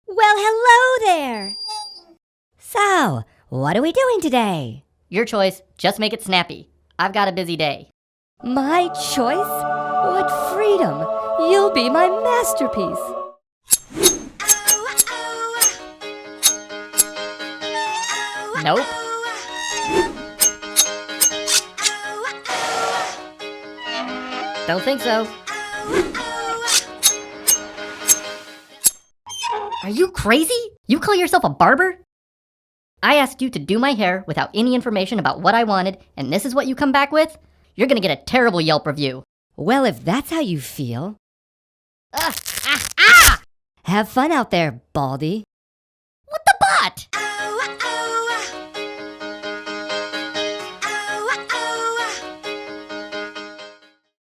Well, hello there. So, what are we doing today? Your choice, just make it snappy. I've got a busy day. My choice? What freedom! You'll be my masterpiece. Nope. Don't think so. Are you crazy? You call yourself a barber? I asked you to do my hair without any information about what I wanted, and this is what you come back with? You're gonna get a terrible Yelp review. Well, if that's how you feel, Ah! have fun out there, Baldy.